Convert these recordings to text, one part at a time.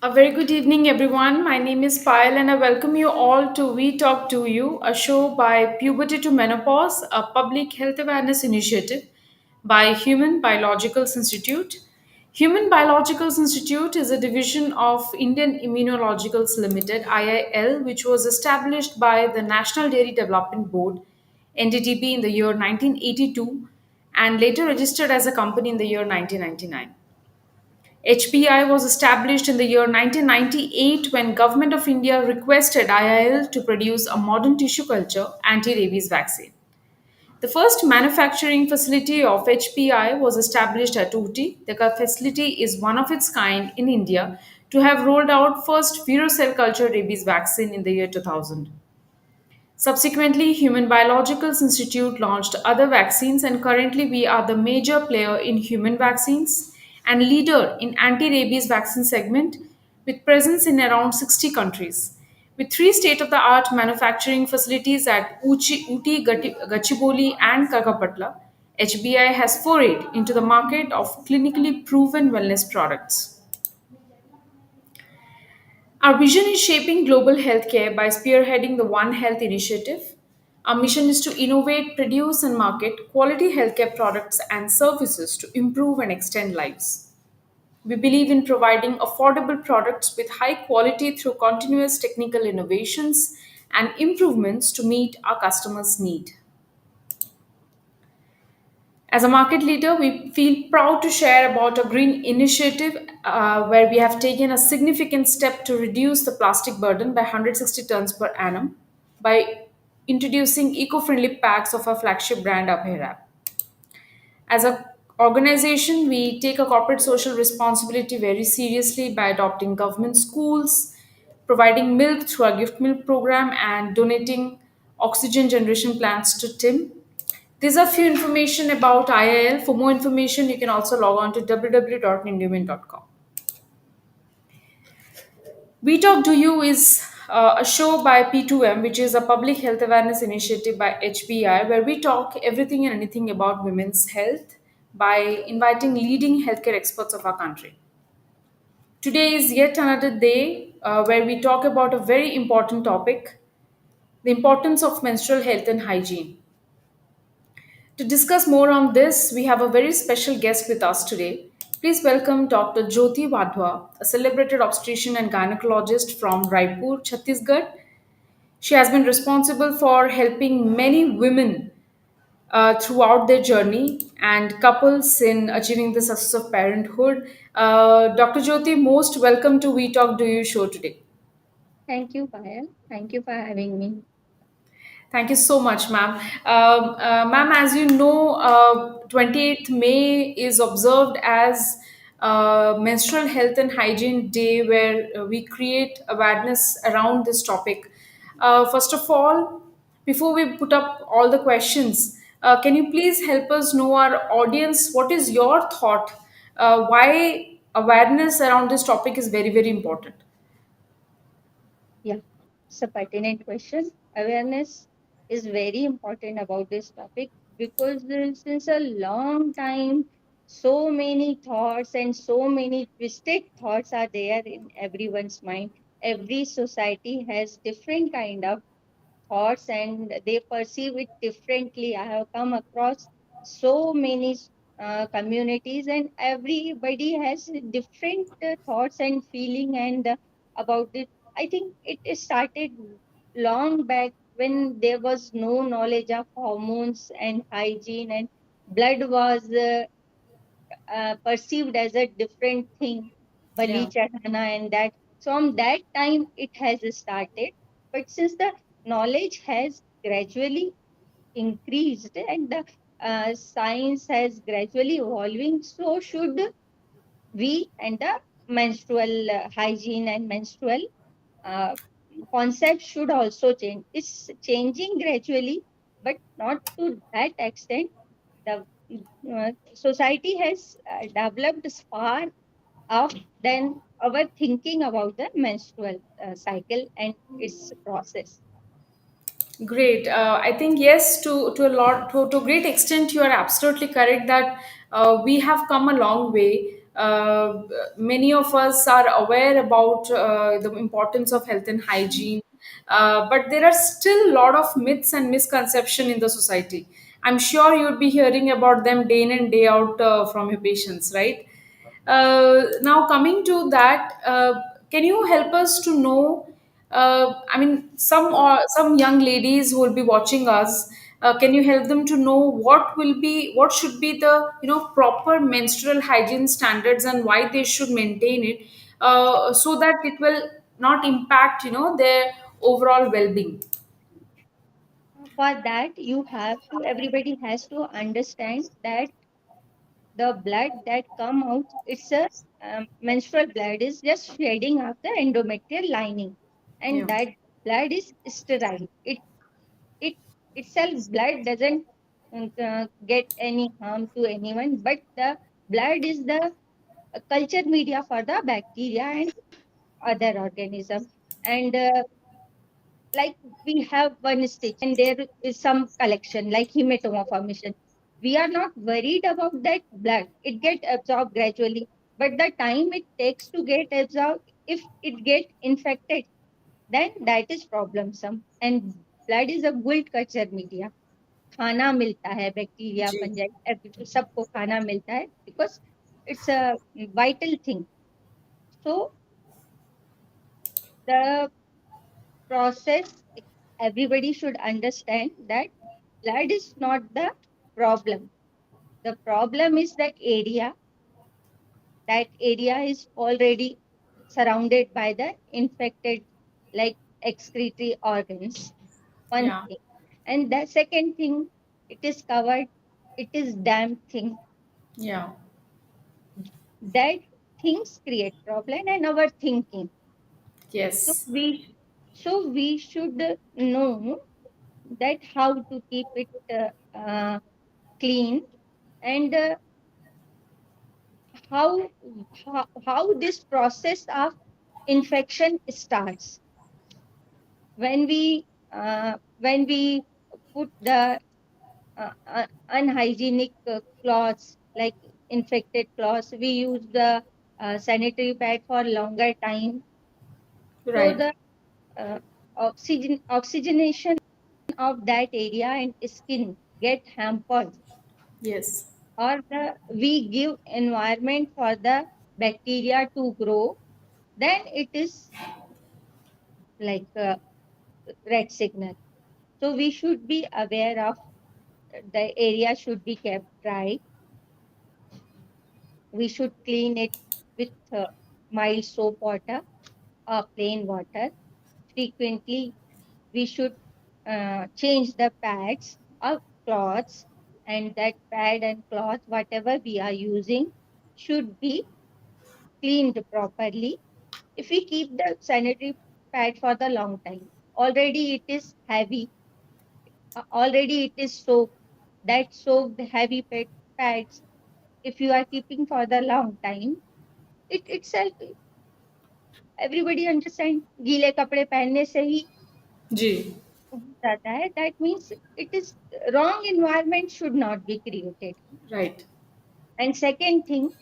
A very good evening, everyone. My name is Payal, and I welcome you all to We Talk to You, a show by Puberty to Menopause, a public health awareness initiative by Human Biologicals Institute. Human Biologicals Institute is a division of Indian Immunologicals Limited (IIL), which was established by the National Dairy Development Board (NDDB) in the year 1982 and later registered as a company in the year 1999. HPI was established in the year 1998 when Government of India requested IIL to produce a modern tissue culture anti-rabies vaccine. The first manufacturing facility of HPI was established at Ooty. The facility is one of its kind in India to have rolled out first cell culture rabies vaccine in the year 2000. Subsequently, Human Biologicals Institute launched other vaccines, and currently we are the major player in human vaccines and leader in anti-rabies vaccine segment with presence in around 60 countries. With three state-of-the-art manufacturing facilities at Ooty, Gachibowli, and Kakapatla, HBI has forayed into the market of clinically proven wellness products. Our vision is shaping global healthcare by spearheading the One Health initiative. Our mission is to innovate, produce, and market quality healthcare products and services to improve and extend lives. We believe in providing affordable products with high quality through continuous technical innovations and improvements to meet our customers' need. As a market leader, we feel proud to share about a green initiative where we have taken a significant step to reduce the plastic burden by 160 tons per annum by introducing eco-friendly packs of our flagship brand Abhay. As an organization, we take a corporate social responsibility very seriously by adopting government schools, providing milk through our gift milk program, and donating oxygen generation plants to TIM. These are few information about IIL. For more information, you can also log on to www.indiumin.com. We Talk to You is a show by P2M, which is a public health awareness initiative by HBI, where we talk everything and anything about women's health by inviting leading healthcare experts of our country. Today is yet another day where we talk about a very important topic, the importance of menstrual health and hygiene. To discuss more on this, we have a very special guest with us today. Please welcome Dr. Jyoti Wadhwa, a celebrated obstetrician and gynecologist from Raipur, Chhattisgarh. She has been responsible for helping many women throughout their journey and couples in achieving the success of parenthood. Dr. Jyoti, most welcome to We Talk Do You show today. Thank you, Payal. Thank you for having me. Thank you so much, ma'am. Ma'am, as you know, 28th May is observed as Menstrual Health and Hygiene Day, where we create awareness around this topic. First of all, before we put up all the questions, can you please help us know our audience what is your thought? Why awareness around this topic is very, very important? Yeah, it's a pertinent question. Awareness is very important about this topic because since a long time, so many thoughts and so many twisted thoughts are there in everyone's mind. Every society has different kind of thoughts and they perceive it differently. I have come across so many communities and everybody has different thoughts and feeling and about it. I think it started long back when there was no knowledge of hormones and hygiene and blood was perceived as a different thing, Bali Yeah. Chadhana and that. So from that time it has started. But since the knowledge has gradually increased and the science has gradually evolving, so should we and the menstrual hygiene and menstrual uh, concept should also change. It's changing gradually, but not to that extent. The society has developed far off than our thinking about the menstrual cycle and its process. Great. I think yes, to a lot to a great extent, you are absolutely correct that we have come a long way. Many of us are aware about the importance of health and hygiene, but there are still a lot of myths and misconception in the society. I'm sure you'd be hearing about them day in and day out from your patients, right? Now, coming to that, can you help us to know? I mean, some young ladies who will be watching us. Can you help them to know what should be the proper menstrual hygiene standards and why they should maintain it, so that it will not impact their overall well-being. For that, you have to, everybody has to understand that the blood that come out, it's a menstrual blood is just shedding of the endometrial lining, and Yeah, that blood is sterile. It itself blood doesn't get any harm to anyone, but the blood is the culture media for the bacteria and other organism. And like we have one stitch and there is some collection like hematoma formation. We are not worried about that blood. It get absorbed gradually, but the time it takes to get absorbed, if it get infected, then that is problemsome. And blood is a good culture media. खाना मिलता है bacteria जी, fungi सबको खाना मिलता है because it's a vital thing. So the process, everybody should understand that blood is not the problem. The problem is that area is already surrounded by the infected, like excretory organs. One yeah, thing. And the second thing, it is covered, it is damp thing. yeah, That things create problem and our thinking. So yes, we should know that how to keep it clean, and how, how this process of infection starts when we put the unhygienic cloths like infected cloths. We use the sanitary pad for longer time, so right, the uh, oxygenation of that area and skin get hampered, yes, or the we give environment for the bacteria to grow, then it is like a red signal. So we should be aware of the area should be kept dry. We should clean it with mild soap water or plain water. Frequently, we should change the pads or cloths, and that pad and cloth, whatever we are using, should be cleaned properly. If we keep the sanitary pad for the long time, already it is heavy, already it is soaked. That soaked heavy pads, if you are keeping for the long time, it itself, everybody understand, गीले कपड़े पहनने से ही जी, हो जाता है. That means it is wrong environment should not be created. right, And second thing,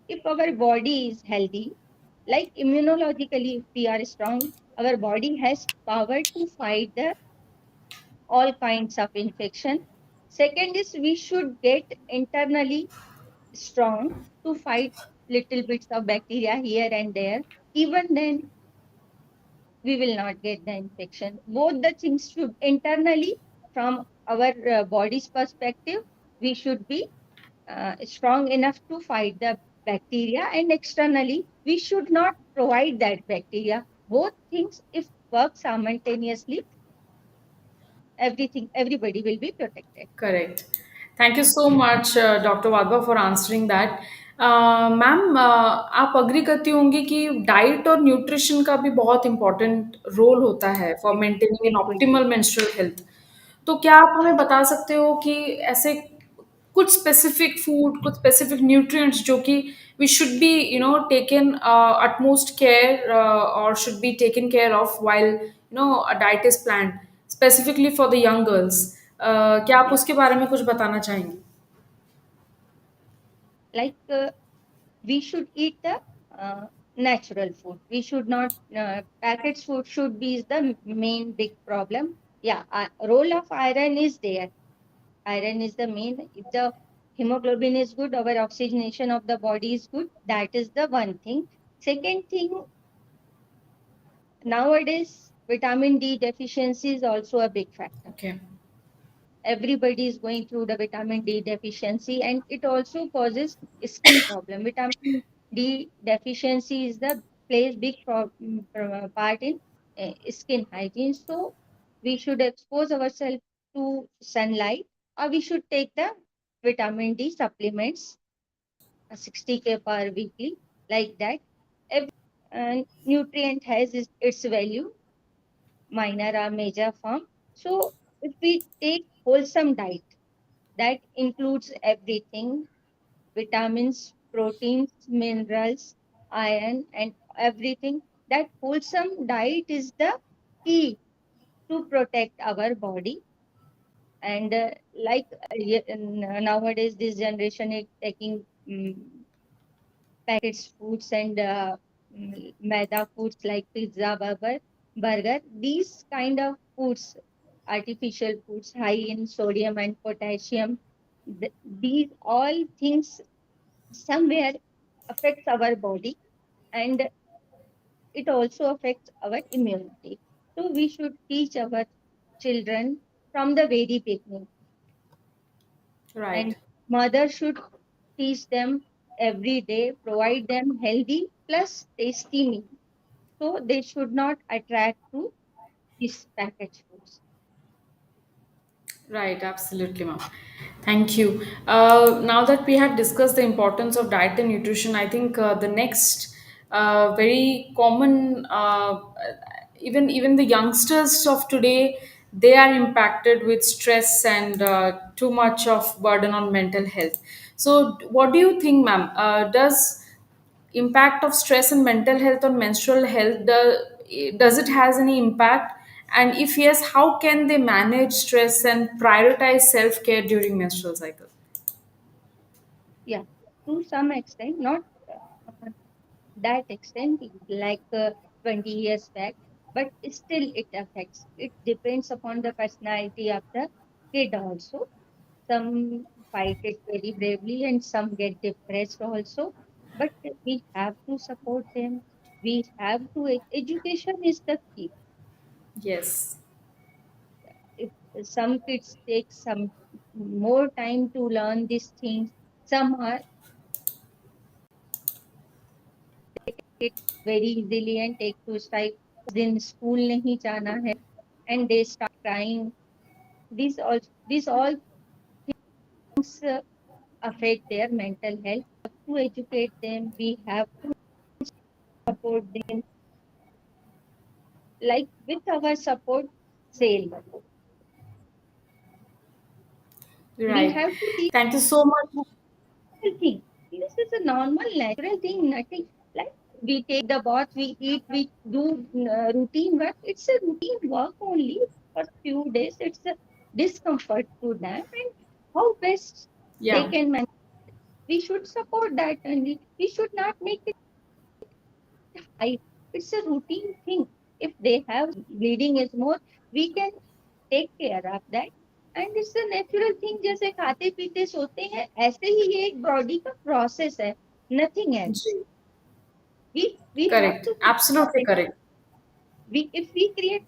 if our body is healthy, like immunologically, if we are strong, our body has power to fight the all kinds of infection. Second is we should get internally strong to fight little bits of bacteria here and there. Even then, we will not get the infection. Both the things should internally, from our body's perspective, we should be strong enough to fight the bacteria, and externally, we should not provide that bacteria. Both things, if work simultaneously, everything, everybody will be protected. correct. Thank you so much, Dr. Wadhwa, for answering that. Ma'am, आप agree करती होंगी कि diet और nutrition का भी बहुत important role होता है फॉर मेंटेनिंग एन बिल्कुल ऑप्टिमल मेंस्ट्रुअल हेल्थ। तो क्या आप हमें बता सकते हो कि ऐसे कुछ स्पेसिफिक फूड, कुछ स्पेसिफिक न्यूट्रिएंट्स जो कि we should be taken utmost care और should be taken care of while a diet is planned specifically for the young girls? क्या आप yeah. उसके बारे में कुछ बताना चाहेंगी? Like we should eat the natural food. We should not packaged food should be the main big problem. Yeah, role of iron is there. Iron is the main. If the hemoglobin is good, our oxygenation of the body is good. That is the one thing. Second thing, nowadays vitamin D deficiency is also a big factor. Okay. Everybody is going through the vitamin D deficiency, and it also causes skin problem. Vitamin D deficiency is the plays big part in skin hygiene. So we should expose ourselves to sunlight, or we should take the vitamin D supplements, 60 per weekly, like that. Every nutrient has its value, minor or major form. So if we take wholesome diet, that includes everything: vitamins, proteins, minerals, iron, and everything. That wholesome diet is the key to protect our body. And nowadays, this generation is taking packaged foods and maida foods like pizza, burger. These kind of foods, artificial foods, high in sodium and potassium. These all things somewhere affects our body, and it also affects our immunity. So we should teach our children from the very beginning, and Right. mother should teach them every day, provide them healthy plus tasty meal. So they should not attract to these packaged foods. Right, absolutely, ma'am. Thank you. Now that we have discussed the importance of diet and nutrition, I think the next very common, even the youngsters of today, they are impacted with stress and too much of burden on mental health. So, what do you think, ma'am? Does impact of stress and mental health on menstrual health, does it has any impact, and if yes, how can they manage stress and prioritize self-care during menstrual cycle? Yeah, to some extent, not uh, that extent, like 20 years back, but still it affects. It depends upon the personality of the kid also. Some fight it very bravely and some get depressed also. But we have to support them. We have to, education is the key. Yes. If some kids take some more time to learn these things, some are it very easily and take to strike. Then school nahi jana hai, and they start crying. These all things affect their mental health. To educate them, we have to support them, like with our support sale. We Right. have to teach Thank you so much. normal thing. This is a normal, natural thing. Nothing like we take the bath, we eat, we do routine work. It's a routine work only for few days. It's a discomfort to them, and how best they Yeah, can manage. We should support that, and we should not make it high. It's a routine thing. If they have bleeding is more, we can take care of that, and it's a natural thing. जैसे खाते पीते सोते हैं, ऐसे ही ये एक body का process है, nothing else. We have correct, to absolutely correct. we if we create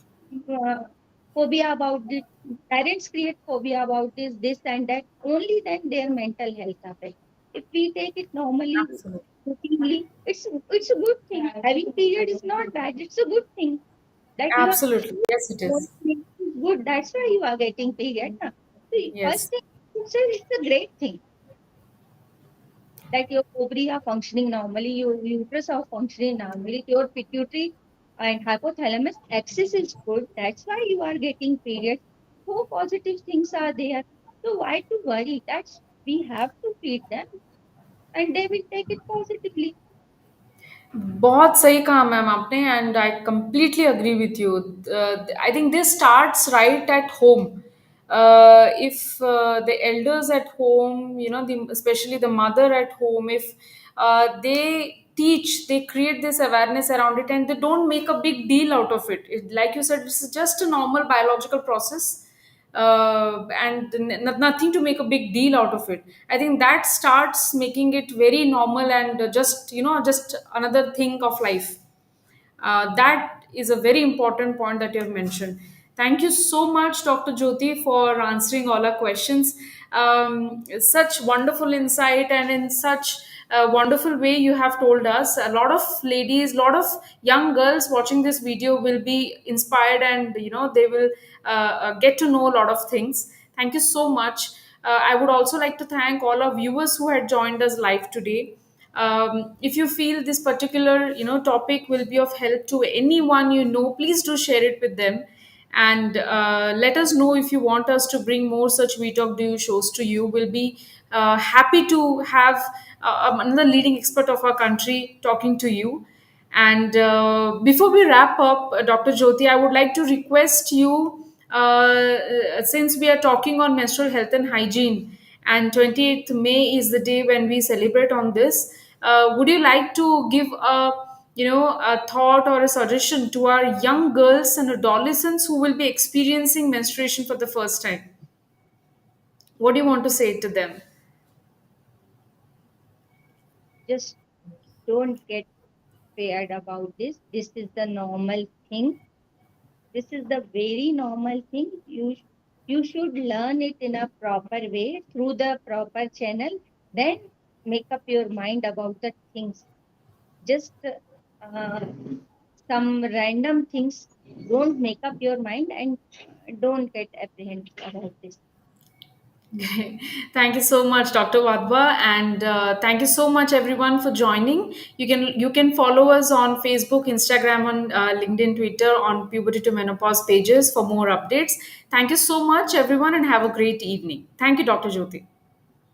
phobia about this, parents create phobia about this and that, only then their mental health affect. If we take it normally, Absolutely. routinely, it's a good thing. Having period is not bad, it's a good thing that you are Absolutely, yes it what is. makes you good. That's why you are getting period. Na? So first Yes. thing, it's a great thing. that your ovary are functioning normally, your uterus are functioning normally, your pituitary and hypothalamus axis is good. That's why you are getting periods. So positive things are there. So why to worry? That's we have to treat them and they will take it positively. बहुत सही कहा ma'am आपने and I completely agree with you I think this starts right at home if the elders at home, you know, especially the mother at home, if they teach, they create this awareness around it, and they don't make a big deal out of it, like you said, this is just a normal biological process, and nothing to make a big deal out of it. I think that starts making it very normal and just, you know, just another thing of life. That is a very important point that you have mentioned. Thank you so much, Dr. Jyoti, for answering all our questions. Such wonderful insight, and in such a wonderful way you have told us. A lot of ladies, a lot of young girls watching this video will be inspired, and you know, they will get to know a lot of things. Thank you so much. I would also like to thank all our viewers who had joined us live today. If you feel this particular, you know, topic will be of help to anyone you know, please do share it with them, and let us know if you want us to bring more such We Talk Do You shows to you. We'll be happy to have another leading expert of our country talking to you. And before we wrap up, Dr. Jyoti, I would like to request you, since we are talking on menstrual health and hygiene, and 28th May is the day when we celebrate on this. Would you like to give a, you know, a thought or a suggestion to our young girls and adolescents who will be experiencing menstruation for the first time? What do you want to say to them? Just don't get scared about this. This is the normal thing. This is the very normal thing. You should learn it in a proper way through the proper channel. Then make up your mind about the things. Just some random things. Don't make up your mind and don't get apprehended about this. Thank you so much, Dr. Wadhwa, and thank you so much, everyone, for joining. You can follow us on Facebook, Instagram, on LinkedIn, Twitter, on Puberty to Menopause pages for more updates. Thank you so much, everyone, and have a great evening. Thank you, Dr. Jyoti.